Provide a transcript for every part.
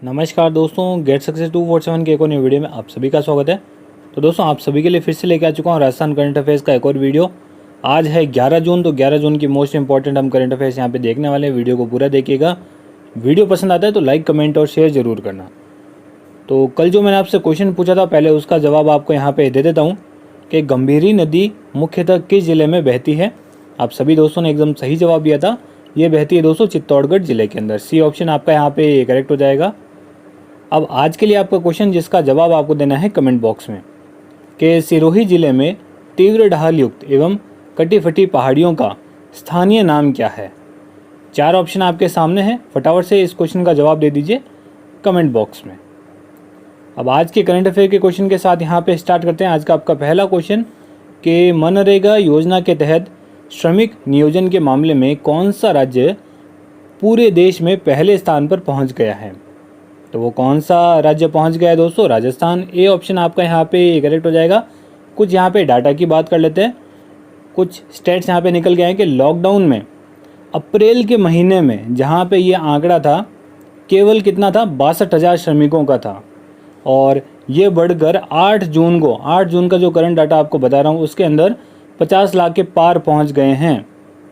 नमस्कार दोस्तों, get success 247 के एक और नई वीडियो में आप सभी का स्वागत है। तो दोस्तों, आप सभी के लिए फिर से लेके आ चुका हूँ राजस्थान करंट अफेयर्स का एक और वीडियो। आज है 11 जून, तो 11 जून की मोस्ट इंपॉर्टेंट हम करंट अफेयर्स यहाँ पे देखने वाले हैं। वीडियो को पूरा देखिएगा। वीडियो पसंद आता है तो लाइक, कमेंट और शेयर जरूर करना। तो कल जो मैंने आपसे क्वेश्चन पूछा था, पहले उसका जवाब आपको यहाँ पे दे देता हूँ कि गंभीरी नदी मुख्यतः किस जिले में बहती है। आप सभी दोस्तों ने एकदम सही जवाब दिया था। ये बहती है दोस्तों चित्तौड़गढ़ जिले के अंदर। सी ऑप्शन आपका यहाँ पे करेक्ट हो जाएगा। अब आज के लिए आपका क्वेश्चन, जिसका जवाब आपको देना है कमेंट बॉक्स में, कि सिरोही जिले में तीव्र ढाल युक्त एवं कटी फटी पहाड़ियों का स्थानीय नाम क्या है। 4 ऑप्शन आपके सामने हैं। फटाफट से इस क्वेश्चन का जवाब दे दीजिए कमेंट बॉक्स में। अब आज के करंट अफेयर के क्वेश्चन के साथ यहाँ पे स्टार्ट करते हैं। आज का आपका पहला क्वेश्चन कि मनरेगा योजना के तहत श्रमिक नियोजन के मामले में कौन सा राज्य पूरे देश में पहले स्थान पर पहुँच गया है। तो वो कौन सा राज्य पहुंच गया है दोस्तों? राजस्थान। ए ऑप्शन आपका यहाँ पे करेक्ट हो जाएगा। कुछ यहाँ पे डाटा की बात कर लेते हैं। कुछ स्टेट्स यहाँ पे निकल गए हैं कि लॉकडाउन में अप्रैल के महीने में जहाँ पे ये आंकड़ा था, केवल कितना था? 62,000 श्रमिकों का था। और ये बढ़कर 8 जून का जो करंट डाटा आपको बता रहा हूँ, उसके अंदर 50 लाख के पार पहुँच गए हैं।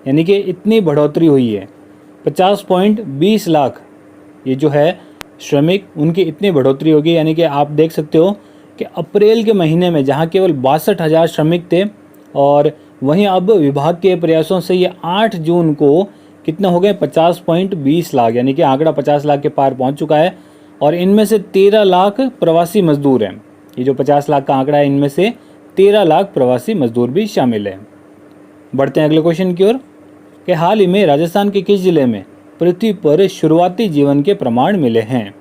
यानी कि इतनी बढ़ोतरी हुई है। 50.20 लाख ये जो है श्रमिक, उनकी इतनी बढ़ोतरी होगी। यानी कि आप देख सकते हो कि अप्रैल के महीने में जहां केवल 62,000 श्रमिक थे, और वहीं अब विभाग के प्रयासों से ये 8 जून को कितना हो गए? 50.20 लाख। यानी कि आंकड़ा 50 लाख के पार पहुंच चुका है। और इनमें से 13 लाख प्रवासी मजदूर हैं। ये जो 50 लाख का आंकड़ा है, इनमें से 13 लाख प्रवासी मजदूर भी शामिल हैं। बढ़ते हैं अगले क्वेश्चन की ओर कि हाल ही में राजस्थान के किस जिले में पृथ्वी पर शुरुआती जीवन के प्रमाण मिले हैं।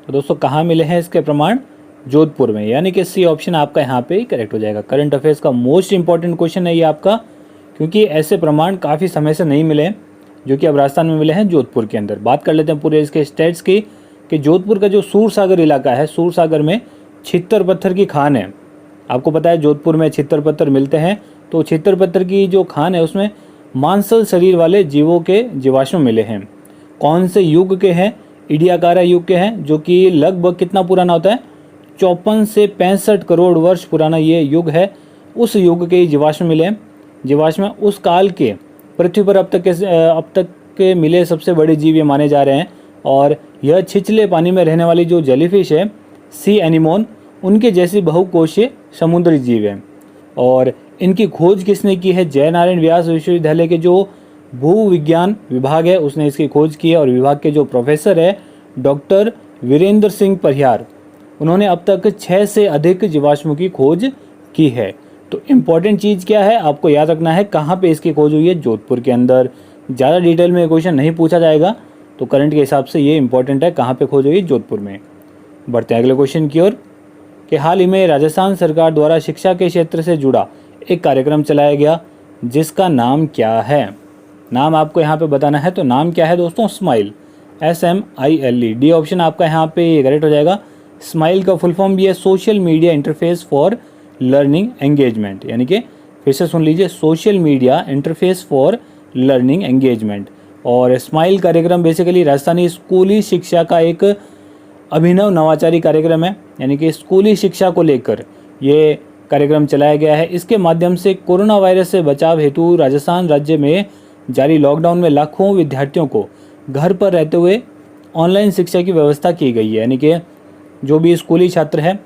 तो दोस्तों, कहाँ मिले हैं इसके प्रमाण? जोधपुर में। यानी कि सी ऑप्शन आपका यहाँ पे करेक्ट हो जाएगा। करंट अफेयर्स का मोस्ट इंपॉर्टेंट क्वेश्चन है ये आपका, क्योंकि ऐसे प्रमाण काफ़ी समय से नहीं मिले, जो कि अब राजस्थान में मिले हैं जोधपुर के अंदर। बात कर लेते हैं पूरे इसके स्टेट्स की कि जोधपुर का जो सूरसागर इलाका है, सूरसागर में छित्तर पत्थर की खान है। आपको पता है जोधपुर में छित्तर पत्थर मिलते हैं। तो छित्तर पत्थर की जो खान है, उसमें मांसल शरीर वाले जीवों के जीवाश्म मिले हैं। कौन से युग के हैं? इडियाकारा युग के हैं, जो कि लगभग कितना पुराना होता है? 54 से 65 करोड़ वर्ष पुराना ये युग है। उस युग के जीवाश्म मिले हैं। जीवाश्म उस काल के पृथ्वी पर अब तक के मिले सबसे बड़े जीव ये माने जा रहे हैं। और यह छिछले पानी में रहने वाली जो जेलीफिश है, सी एनिमोन, उनके जैसी बहुकोशीय समुद्री जीव है। और इनकी खोज किसने की है? जयनारायण व्यास विश्वविद्यालय के जो भूविज्ञान विभाग है, उसने इसकी खोज की है। और विभाग के जो प्रोफेसर है डॉक्टर वीरेंद्र सिंह परिहार, उन्होंने अब तक 6 से अधिक जीवाश्मों की खोज की है। तो इम्पॉर्टेंट चीज़ क्या है आपको याद रखना है, कहाँ पे इसकी खोज हुई है? जोधपुर के अंदर। ज़्यादा डिटेल में क्वेश्चन नहीं पूछा जाएगा, तो करंट के हिसाब से ये इंपॉर्टेंट है, कहाँ पे खोज हुई है? जोधपुर में। बढ़ते हैं अगले क्वेश्चन की ओर कि हाल ही में राजस्थान सरकार द्वारा शिक्षा के क्षेत्र से जुड़ा एक कार्यक्रम चलाया गया, जिसका नाम क्या है? नाम आपको यहाँ पे बताना है। तो नाम क्या है दोस्तों? स्माइल। SMILE। डी ऑप्शन आपका यहाँ पे करेक्ट हो जाएगा। स्माइल का फुल फॉर्म भी है social media interface for learning engagement. यानी कि फिर से सुन लीजिए, social media interface for learning engagement. और स्माइल कार्यक्रम बेसिकली राजस्थानी स्कूली शिक्षा का एक अभिनव नवाचारी कार्यक्रम है। यानी कि स्कूली शिक्षा को लेकर ये कार्यक्रम चलाया गया है। इसके माध्यम से कोरोना वायरस से बचाव हेतु राजस्थान राज्य में जारी लॉकडाउन में लाखों विद्यार्थियों को घर पर रहते हुए ऑनलाइन शिक्षा की व्यवस्था की गई है। यानी कि जो भी स्कूली छात्र हैं,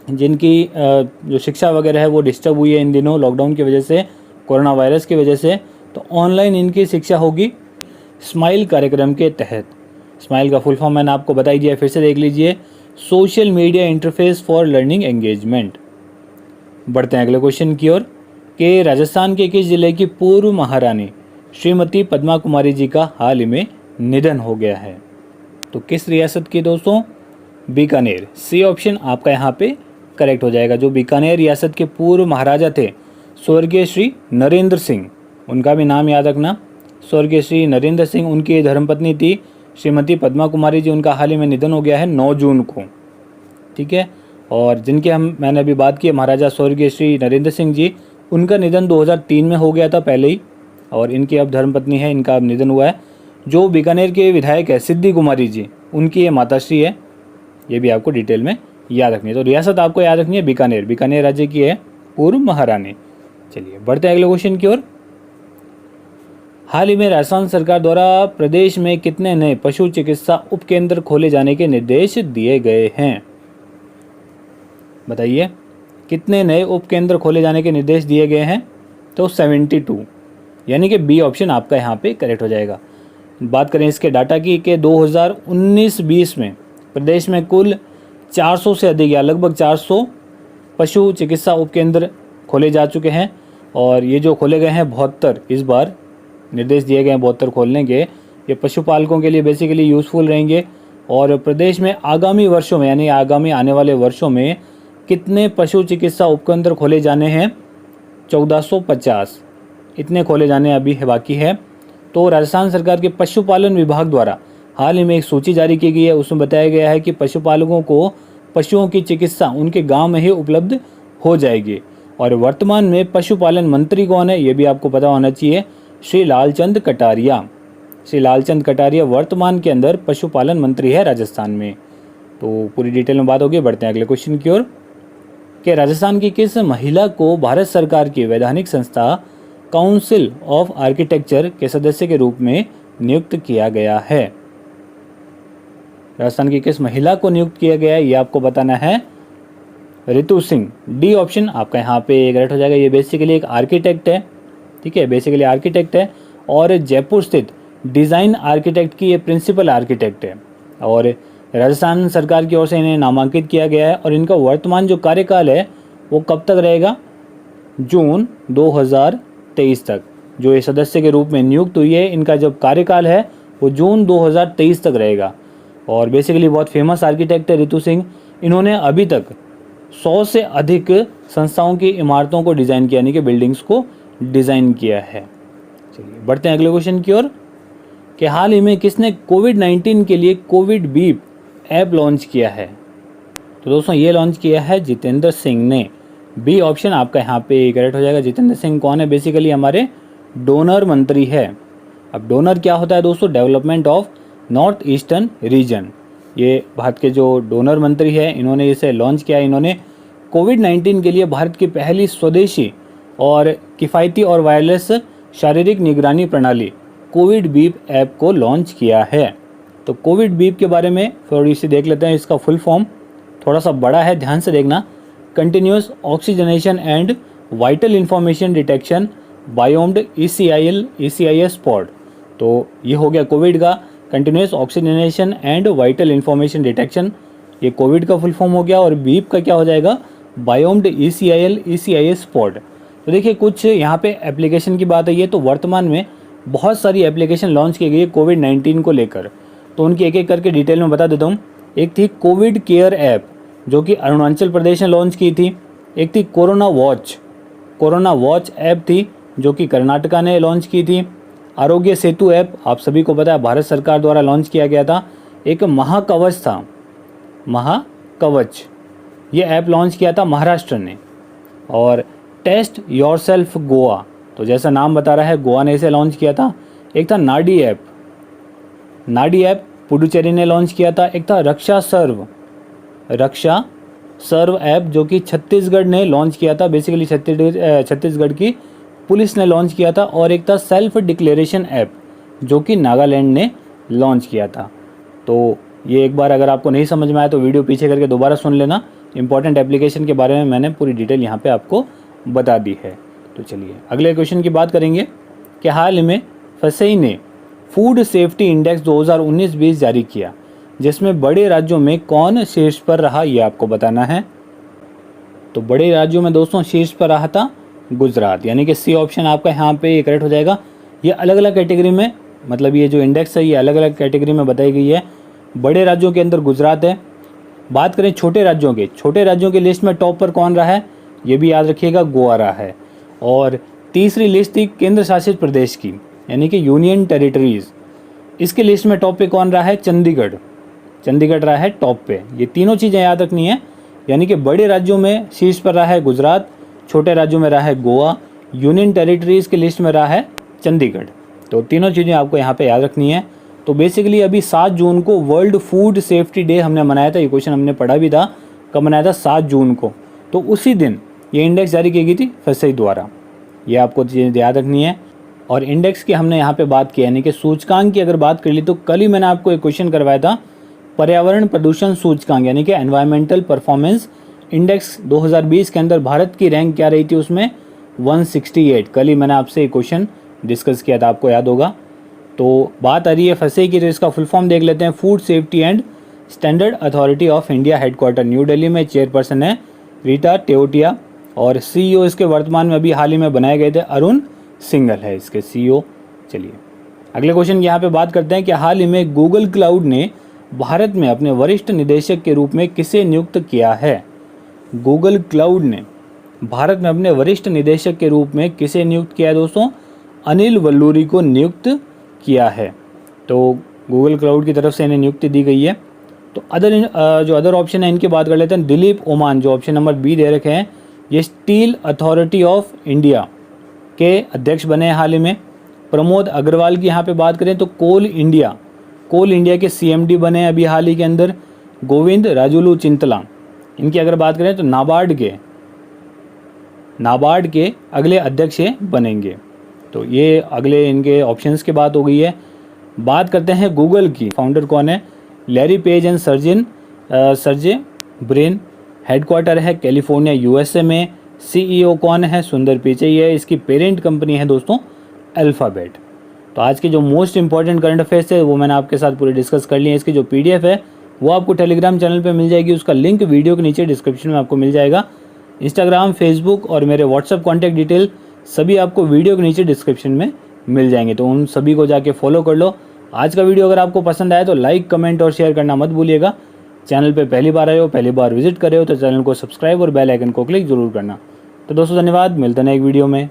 जिनकी जो शिक्षा वगैरह है वो डिस्टर्ब हुई है इन दिनों लॉकडाउन की वजह से, कोरोना वायरस की वजह से, तो ऑनलाइन इनकी शिक्षा होगी स्माइल कार्यक्रम के तहत। स्माइल का फुल फॉर्म मैंने आपको बताई दिया, फिर से देख लीजिए, social media interface for learning engagement. बढ़ते हैं अगले क्वेश्चन की ओर कि राजस्थान के किस जिले की पूर्व महारानी श्रीमती पद्मा कुमारी जी का हाल ही में निधन हो गया है। तो किस रियासत की दोस्तों? बीकानेर। सी ऑप्शन आपका यहाँ पे करेक्ट हो जाएगा। जो बीकानेर रियासत के पूर्व महाराजा थे स्वर्गीय श्री नरेंद्र सिंह, उनका भी नाम याद रखना। स्वर्गीय श्री नरेंद्र सिंह, उनकी धर्मपत्नी थी श्रीमती पद्मा कुमारी जी। उनका हाल ही में निधन हो गया है 9 जून को। ठीक है। और जिनके मैंने अभी बात की, महाराजा स्वर्गीय श्री नरेंद्र सिंह जी, उनका निधन 2003 में हो गया था पहले ही। और इनकी अब धर्मपत्नी है, इनका अब निधन हुआ है। जो बीकानेर के विधायक है सिद्धि कुमारी जी, उनकी ये माताश्री है, ये भी आपको डिटेल में याद रखनी है। तो रियासत आपको याद रखनी है बीकानेर, बीकानेर राज्य की है पूर्व महारानी। चलिए बढ़ते हैं अगले क्वेश्चन की ओर। हाल ही में राजस्थान सरकार द्वारा प्रदेश में कितने नए पशु चिकित्सा उपकेंद्र खोले जाने के निर्देश दिए गए हैं? बताइए कितने नए उपकेंद्र खोले जाने के निर्देश दिए गए हैं? तो 72, यानी कि बी ऑप्शन आपका यहाँ पे करेक्ट हो जाएगा। बात करें इसके डाटा की कि 2019-20 में प्रदेश में कुल 400 से अधिक या लगभग 400 पशु चिकित्सा उपकेंद्र खोले जा चुके हैं, और ये जो खोले गए हैं 72, इस बार निर्देश दिए गए हैं 72 खोलने के। ये पशुपालकों के लिए बेसिकली यूज़फुल रहेंगे। और प्रदेश में आगामी वर्षों में, यानी आगामी आने वाले वर्षों में कितने पशु चिकित्सा उपकेंद्र खोले जाने हैं? 1450, इतने खोले जाने अभी बाकी है। तो राजस्थान सरकार के पशुपालन विभाग द्वारा हाल ही में एक सूची जारी की गई है, उसमें बताया गया है कि पशुपालकों को पशुओं की चिकित्सा उनके गांव में ही उपलब्ध हो जाएगी। और वर्तमान में पशुपालन मंत्री कौन है, ये भी आपको पता होना चाहिए, श्री लालचंद कटारिया। श्री लालचंद कटारिया वर्तमान के अंदर पशुपालन मंत्री है राजस्थान में। तो पूरी डिटेल में बात होगी। बढ़ते हैं अगले क्वेश्चन की ओर कि राजस्थान की किस महिला को भारत सरकार की वैधानिक संस्था काउंसिल ऑफ आर्किटेक्चर के सदस्य के रूप में नियुक्त किया गया है? राजस्थान की किस महिला को नियुक्त किया गया है, ये आपको बताना है। रितु सिंह, डी ऑप्शन आपका यहाँ पे करेक्ट हो जाएगा। ये बेसिकली एक आर्किटेक्ट है, ठीक है, बेसिकली आर्किटेक्ट है, और जयपुर स्थित डिज़ाइन आर्किटेक्ट की ये प्रिंसिपल आर्किटेक्ट है, और राजस्थान सरकार की ओर से इन्हें नामांकित किया गया है। और इनका वर्तमान जो कार्यकाल है वो कब तक रहेगा? जून 2023 तक। जो ये सदस्य के रूप में नियुक्त हुई है, इनका जब कार्यकाल है वो जून 2023 तक रहेगा। और बेसिकली बहुत फेमस आर्किटेक्ट है रितु सिंह। इन्होंने अभी तक 100 से अधिक संस्थाओं की इमारतों को डिज़ाइन किया, यानी कि बिल्डिंग्स को डिज़ाइन किया है। चलिए बढ़ते हैं अगले क्वेश्चन की ओर कि हाल ही में किसने कोविड-19 के लिए कोविड बीप ऐप लॉन्च किया है? तो दोस्तों ये लॉन्च किया है जितेंद्र सिंह ने। बी ऑप्शन आपका यहाँ पे करेक्ट हो जाएगा। जितेंद्र सिंह कौन है? बेसिकली हमारे डोनर मंत्री है। अब डोनर क्या होता है दोस्तों? Development of north eastern region. ये भारत के जो डोनर मंत्री है, इन्होंने इसे लॉन्च किया। इन्होंने कोविड-19 के लिए भारत की पहली स्वदेशी और किफ़ायती और वायरलेस शारीरिक निगरानी प्रणाली कोविड बीप ऐप को लॉन्च किया है। तो कोविड बीप के बारे में थोड़ी सी देख लेते हैं। इसका फुल फॉर्म थोड़ा सा बड़ा है, ध्यान से देखना। Continuous oxygenation and vital information detection biomed ECIS pod. तो ये हो गया कोविड का continuous oxygenation and vital information detection, ये कोविड का फुल फॉर्म हो गया। और बीप का क्या हो जाएगा? Biomed ECIS pod. तो देखिए कुछ यहाँ पे एप्लीकेशन की बात है। ये तो वर्तमान में बहुत सारी एप्लीकेशन लॉन्च की गई है कोविड-19 को लेकर, तो उनकी एक एक करके डिटेल में बता देता हूँ। एक थी कोविड केयर ऐप, जो कि अरुणाचल प्रदेश ने लॉन्च की थी। एक थी कोरोना वॉच ऐप थी, जो कि कर्नाटका ने लॉन्च की थी। आरोग्य सेतु ऐप आप सभी को पता है भारत सरकार द्वारा लॉन्च किया गया था। एक महाकवच था, महाकवच, ये ऐप लॉन्च किया था महाराष्ट्र ने। और टेस्ट योरसेल्फ गोवा, तो जैसा नाम बता रहा है गोवा ने इसे लॉन्च किया था। एक था नाडी ऐप पुडुचेरी ने लॉन्च किया था। एक था रक्षा सर्व ऐप, जो कि छत्तीसगढ़ ने लॉन्च किया था। बेसिकली छत्तीसगढ़ की पुलिस ने लॉन्च किया था। और एक था सेल्फ डिक्लेरेशन ऐप, जो कि नागालैंड ने लॉन्च किया था। तो ये एक बार अगर आपको नहीं समझ में आया तो वीडियो पीछे करके दोबारा सुन लेना। इंपॉर्टेंट एप्लीकेशन के बारे में मैंने पूरी डिटेल यहाँ पे आपको बता दी है। तो चलिए अगले क्वेश्चन की बात करेंगे कि हाल ही में फसई ने फूड सेफ्टी इंडेक्स 2019-20 जारी किया, जिसमें बड़े राज्यों में कौन शीर्ष पर रहा, ये आपको बताना है। तो बड़े राज्यों में दोस्तों शीर्ष पर रहा था गुजरात, यानी कि सी ऑप्शन आपका यहाँ पे करेक्ट हो जाएगा। ये अलग अलग कैटेगरी में, मतलब ये जो इंडेक्स है ये अलग अलग कैटेगरी में बताई गई है। बड़े राज्यों के अंदर गुजरात है। बात करें छोटे राज्यों की लिस्ट में टॉप पर कौन रहा है, ये भी याद रखिएगा, गोवा रहा है। और तीसरी लिस्ट थी केंद्र शासित प्रदेश की, यानी कि यूनियन टेरिटरीज़। इसकी लिस्ट में टॉप पे कौन रहा है? चंडीगढ़ रहा है टॉप पे। ये तीनों चीज़ें याद रखनी है, यानी कि बड़े राज्यों में शीर्ष पर रहा है गुजरात, छोटे राज्यों में रहा है गोवा, यूनियन टेरिटरीज़ की लिस्ट में रहा है चंडीगढ़। तो तीनों चीज़ें आपको यहाँ पे याद रखनी है। तो बेसिकली अभी 7 जून को वर्ल्ड फूड सेफ्टी डे हमने मनाया था, ये क्वेश्चन हमने पढ़ा भी था, कब मनाया था 7 जून को। तो उसी दिन ये इंडेक्स जारी की गई थी FSSAI द्वारा, ये आपको चीज़ें याद रखनी है। और इंडेक्स की हमने यहाँ पे बात की, यानी कि सूचकांक की अगर बात कर ली तो कल ही मैंने आपको एक क्वेश्चन करवाया था, पर्यावरण प्रदूषण सूचकांक यानी कि एनवायरमेंटल परफॉर्मेंस इंडेक्स 2020 के अंदर भारत की रैंक क्या रही थी उसमें 168। कल ही मैंने आपसे एक क्वेश्चन डिस्कस किया था, आपको याद होगा। तो बात आ रही है FSSAI की, तो इसका फुल फॉर्म देख लेते हैं। Food safety and standard authority of India, headquarter new Delhi में, चेयरपर्सन है रीटा टेओटिया और CEO इसके वर्तमान में अभी हाल ही में बनाए गए थे अरुण सिंघल है इसके CEO। चलिए अगले क्वेश्चन यहाँ पे बात करते हैं कि हाल ही में गूगल क्लाउड ने भारत में अपने वरिष्ठ निदेशक के रूप में किसे नियुक्त किया है। गूगल क्लाउड ने भारत में अपने वरिष्ठ निदेशक के रूप में किसे नियुक्त किया है दोस्तों, अनिल वल्लूरी को नियुक्त किया है। तो गूगल क्लाउड की तरफ से इन्हें नियुक्ति दी गई है। तो अदर ऑप्शन है इनकी बात कर लेते हैं। दिलीप ओमान जो ऑप्शन नंबर बी दे रखे हैं, ये स्टील अथॉरिटी ऑफ इंडिया के अध्यक्ष बने हैं हाल ही में। प्रमोद अग्रवाल की यहाँ पे बात करें तो कोल इंडिया के CMD बने हैं अभी हाल ही के अंदर। गोविंद राजुलू चिंतला, इनकी अगर बात करें तो नाबार्ड के अगले अध्यक्ष बनेंगे। तो ये अगले इनके ऑप्शंस की बात हो गई है। बात करते हैं गूगल की, फाउंडर कौन है, Larry page and Sergey brain, headquarter है कैलिफोर्निया USA में। CEO कौन है, सुंदर पिचई है। इसकी पेरेंट कंपनी है दोस्तों अल्फ़ाबेट। तो आज के जो मोस्ट इंपॉर्टेंट करंट अफेयर्स है वो मैंने आपके साथ पूरे डिस्कस कर लिए हैं। इसकी जो PDF है वो आपको टेलीग्राम चैनल पे मिल जाएगी, उसका लिंक वीडियो के नीचे डिस्क्रिप्शन में आपको मिल जाएगा। इंस्टाग्राम, फेसबुक और मेरे व्हाट्सअप कॉन्टैक्ट डिटेल सभी आपको वीडियो के नीचे डिस्क्रिप्शन में मिल जाएंगे, तो उन सभी को जाके फॉलो कर लो। आज का वीडियो अगर आपको पसंद आया तो लाइक, कमेंट और शेयर करना मत भूलिएगा। चैनल पे पहली बार आए हो, पहली बार विजिट कर रहे हो तो चैनल को सब्सक्राइब और बेल आइकन को क्लिक जरूर करना। तो दोस्तों धन्यवाद, मिलते हैं एक वीडियो में।